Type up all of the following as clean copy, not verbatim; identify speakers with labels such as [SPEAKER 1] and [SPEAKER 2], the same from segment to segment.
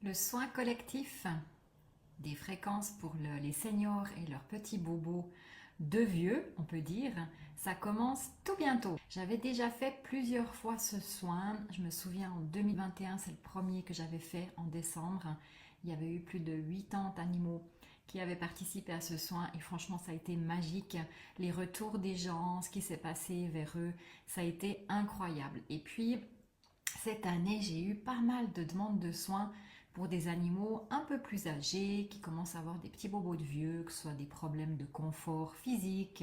[SPEAKER 1] Le soin collectif des fréquences pour les seniors et leurs petits bobos de vieux, on peut dire, ça commence tout bientôt. J'avais déjà fait plusieurs fois ce soin. Je me souviens en 2021, c'est le premier que j'avais fait en décembre. Il y avait eu plus de 80 animaux qui avaient participé à ce soin et franchement ça a été magique. Les retours des gens, ce qui s'est passé vers eux, ça a été incroyable. Et puis cette année, j'ai eu pas mal de demandes de soins pour des animaux un peu plus âgés qui commencent à avoir des petits bobos de vieux, que ce soit des problèmes de confort physique,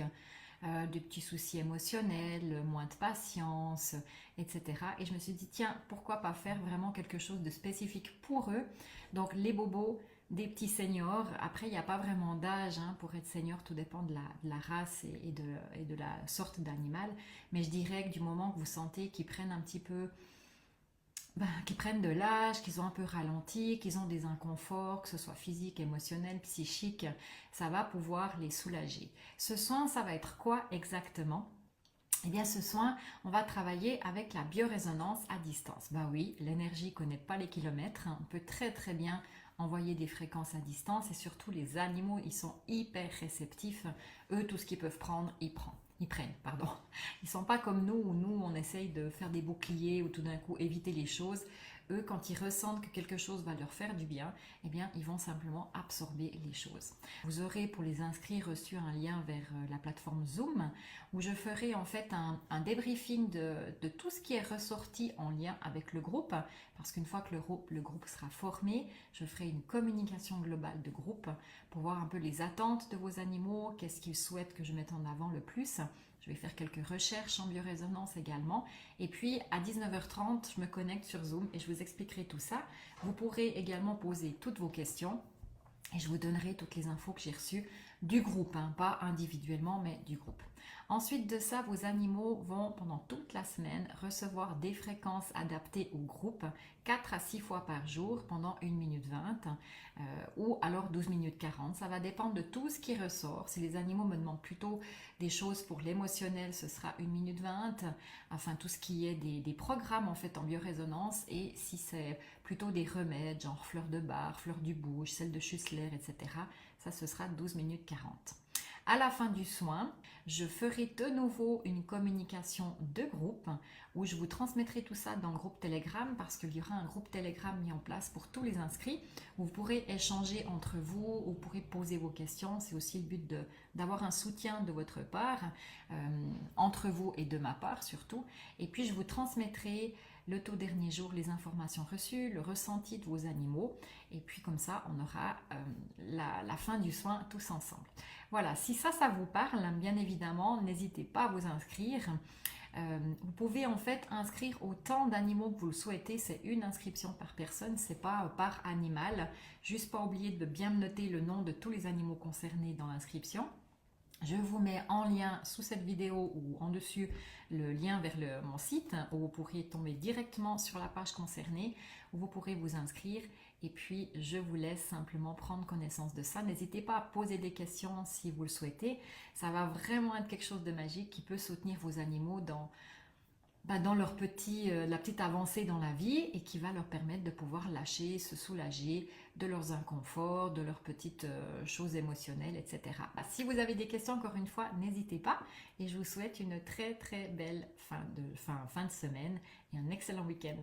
[SPEAKER 1] des petits soucis émotionnels, moins de patience, etc. Et je me suis dit, tiens, pourquoi pas faire vraiment quelque chose de spécifique pour eux. Donc les bobos des petits seniors, après il n'y a pas vraiment d'âge pour être senior, tout dépend de la race et de la sorte d'animal, mais je dirais que du moment que vous sentez qu'ils prennent un petit peu qui prennent de l'âge, qu'ils ont un peu ralenti, qu'ils ont des inconforts, que ce soit physique, émotionnel, psychique, ça va pouvoir les soulager. Ce soin, ça va être quoi exactement? Eh bien, ce soin, on va travailler avec la biorésonance à distance. Ben oui, l'énergie ne connaît pas les kilomètres. On peut très très bien envoyer des fréquences à distance et surtout les animaux, ils sont hyper réceptifs. Eux, tout ce qu'ils peuvent prendre, ils prennent, pardon. Ils sont pas comme nous où nous on essaye de faire des boucliers ou tout d'un coup éviter les choses. Eux, quand ils ressentent que quelque chose va leur faire du bien, eh bien, ils vont simplement absorber les choses. Vous aurez pour les inscrits reçu un lien vers la plateforme Zoom où je ferai en fait un débriefing de tout ce qui est ressorti en lien avec le groupe, parce qu'une fois que le groupe sera formé, je ferai une communication globale de groupe pour voir un peu les attentes de vos animaux, qu'est-ce qu'ils souhaitent que je mette en avant le plus. Je vais faire quelques recherches en biorésonance également. Et puis à 19h30, je me connecte sur Zoom et je vous expliquerai tout ça. Vous pourrez également poser toutes vos questions et je vous donnerai toutes les infos que j'ai reçues du groupe, pas individuellement, mais du groupe. Ensuite de ça, vos animaux vont pendant toute la semaine recevoir des fréquences adaptées au groupe 4 à 6 fois par jour pendant 1 minute 20 ou alors 12 minutes 40. Ça va dépendre de tout ce qui ressort. Si les animaux me demandent plutôt des choses pour l'émotionnel, ce sera 1 minute 20. Enfin, tout ce qui est des programmes en fait en biorésonance. Et si c'est plutôt des remèdes, genre fleurs de bar, fleurs du bouge, celle de Schussler, etc., ça ce sera 12 minutes 40. À la fin du soin, je ferai de nouveau une communication de groupe où je vous transmettrai tout ça dans le groupe Telegram parce qu'il y aura un groupe Telegram mis en place pour tous les inscrits où vous pourrez échanger entre vous, vous pourrez poser vos questions. C'est aussi le but d'avoir un soutien de votre part, entre vous et de ma part surtout. Et puis je vous transmettrai le tout dernier jour, les informations reçues, le ressenti de vos animaux. Et puis comme ça, on aura la fin du soin tous ensemble. Voilà, si ça vous parle, bien évidemment, n'hésitez pas à vous inscrire. Vous pouvez en fait inscrire autant d'animaux que vous le souhaitez. C'est une inscription par personne, c'est pas par animal. Juste pas oublier de bien noter le nom de tous les animaux concernés dans l'inscription. Je vous mets en lien sous cette vidéo ou en dessus le lien vers mon site où vous pourrez tomber directement sur la page concernée où vous pourrez vous inscrire et puis je vous laisse simplement prendre connaissance de ça. N'hésitez pas à poser des questions si vous le souhaitez. Ça va vraiment être quelque chose de magique qui peut soutenir vos animaux dans la petite avancée dans la vie et qui va leur permettre de pouvoir lâcher, se soulager de leurs inconforts, de leurs petites choses émotionnelles, etc. Si vous avez des questions, encore une fois, n'hésitez pas et je vous souhaite une très très belle fin de semaine et un excellent week-end.